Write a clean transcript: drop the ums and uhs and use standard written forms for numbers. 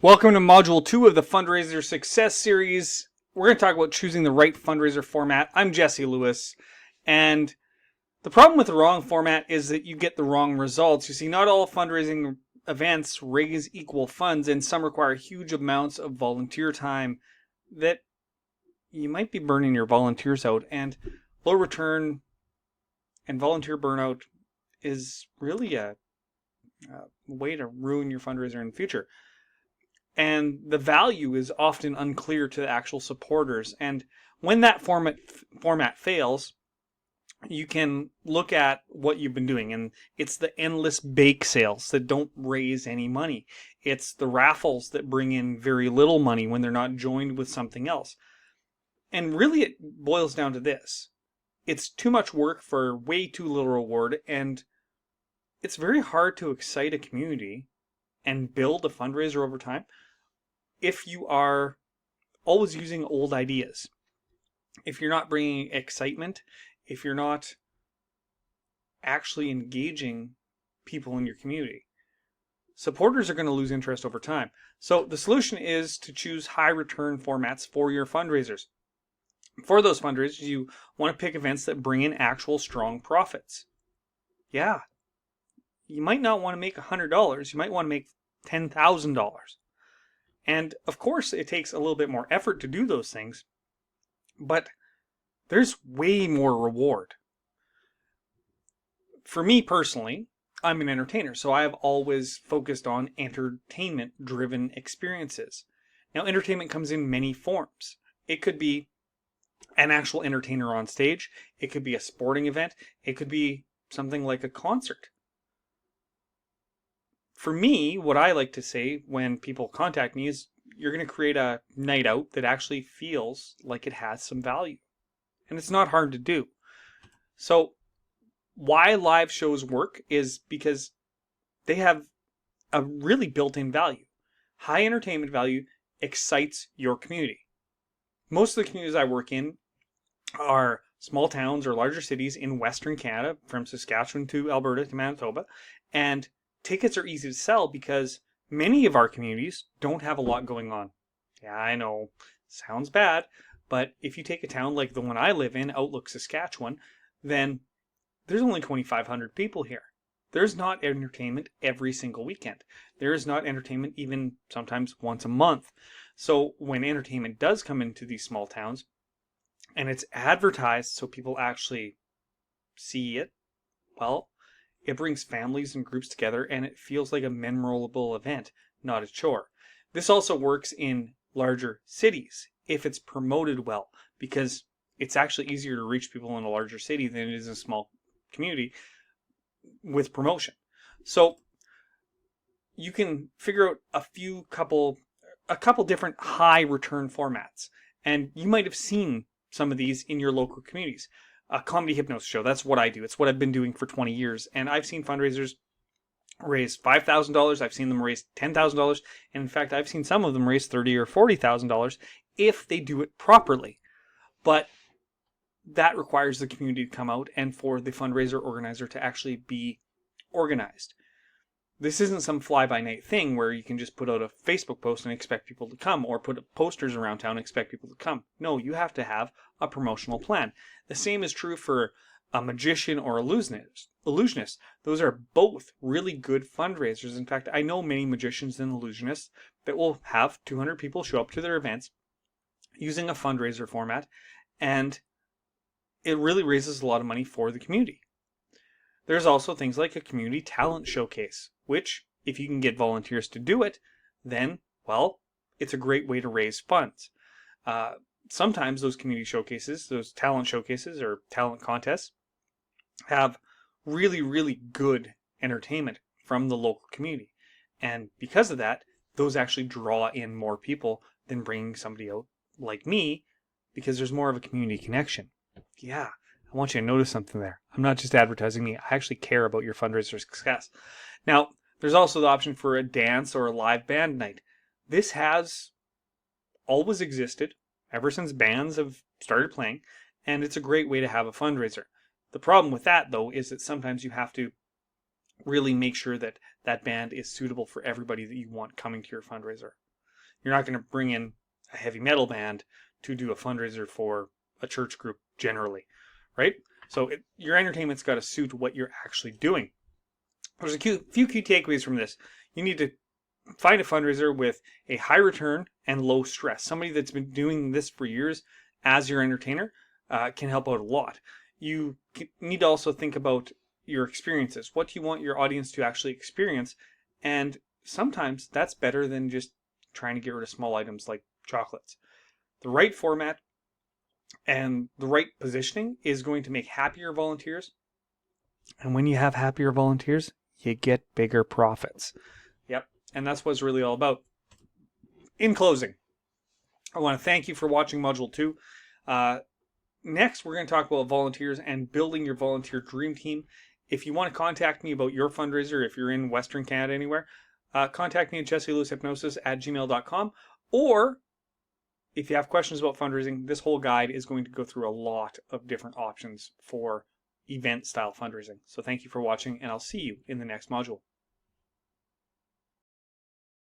Welcome to Module 2 of the Fundraiser Success Series. We're going to talk about choosing the right fundraiser format. I'm Jesse Lewis, and the problem with the wrong format is that you get the wrong results. You see, not all fundraising events raise equal funds, and some require huge amounts of volunteer time that you might be burning your volunteers out, and low return and volunteer burnout is really a way to ruin your fundraiser in the future. And the value is often unclear to the actual supporters. And when that format fails, you can look at what you've been doing, and it's the endless bake sales that don't raise any money. It's the raffles that bring in very little money when they're not joined with something else. And really it boils down to this. It's too much work for way too little reward, and it's very hard to excite a community and build a fundraiser over time if you are always using old ideas. If you're not bringing excitement, if you're not actually engaging people in your community, supporters are going to lose interest over time. So the solution is to choose high return formats for your fundraisers. For those fundraisers, you want to pick events that bring in actual strong profits. Yeah, you might not want to make $100, you might want to make $10,000. And of course, it takes a little bit more effort to do those things, but there's way more reward. For me personally, I'm an entertainer, so I've always focused on entertainment-driven experiences. Now, entertainment comes in many forms. It could be an actual entertainer on stage. It could be a sporting event. It could be something like a concert. For me, what I like to say when people contact me is you're going to create a night out that actually feels like it has some value. And it's not hard to do. So why live shows work is because they have a really built-in value. High entertainment value excites your community. Most of the communities I work in are small towns or larger cities in Western Canada, from Saskatchewan to Alberta to Manitoba, and tickets are easy to sell because many of our communities don't have a lot going on. Yeah, I know, sounds bad, but if you take a town like the one I live in, Outlook, Saskatchewan, then there's only 2,500 people here. There's not entertainment every single weekend. There is not entertainment even sometimes once a month. So when entertainment does come into these small towns, and it's advertised so people actually see it, well, it brings families and groups together, and it feels like a memorable event, not a chore. This also works in larger cities if it's promoted well, because it's actually easier to reach people in a larger city than it is in a small community with promotion. So you can figure out a couple different high return formats, and you might have seen some of these in your local communities. A comedy hypnosis show, that's what I do. It's what I've been doing for 20 years. And I've seen fundraisers raise $5,000. I've seen them raise $10,000. And in fact, I've seen some of them raise $30,000 or $40,000 if they do it properly. But that requires the community to come out and for the fundraiser organizer to actually be organized. This isn't some fly-by-night thing where you can just put out a Facebook post and expect people to come, or put posters around town and expect people to come. No, you have to have a promotional plan. The same is true for a magician or illusionist. Those are both really good fundraisers. In fact, I know many magicians and illusionists that will have 200 people show up to their events using a fundraiser format, and it really raises a lot of money for the community. There's also things like a community talent showcase, which, if you can get volunteers to do it, then, well, it's a great way to raise funds. Sometimes those community showcases, those talent showcases or talent contests, have really, really good entertainment from the local community. And because of that, those actually draw in more people than bringing somebody out like me, because there's more of a community connection. Yeah. I want you to notice something there. I'm not just advertising me. I actually care about your fundraiser success. Now, there's also the option for a dance or a live band night. This has always existed ever since bands have started playing, and it's a great way to have a fundraiser. The problem with that, though, is that sometimes you have to really make sure that that band is suitable for everybody that you want coming to your fundraiser. You're not going to bring in a heavy metal band to do a fundraiser for a church group generally, right? So your entertainment's got to suit what you're actually doing. There's a few key takeaways from this. You need to find a fundraiser with a high return and low stress. Somebody that's been doing this for years as your entertainer can help out a lot. You need to also think about your experiences. What do you want your audience to actually experience? And sometimes that's better than just trying to get rid of small items like chocolates. The right format and the right positioning is going to make happier volunteers. And when you have happier volunteers, you get bigger profits. Yep. And that's what it's really all about. In closing, I want to thank you for watching Module 2. Next, we're going to talk about volunteers and building your volunteer dream team. If you want to contact me about your fundraiser, if you're in Western Canada anywhere, contact me at jesselewishypnosis@gmail.com. Or if you have questions about fundraising, this whole guide is going to go through a lot of different options for event-style fundraising. So thank you for watching, and I'll see you in the next module.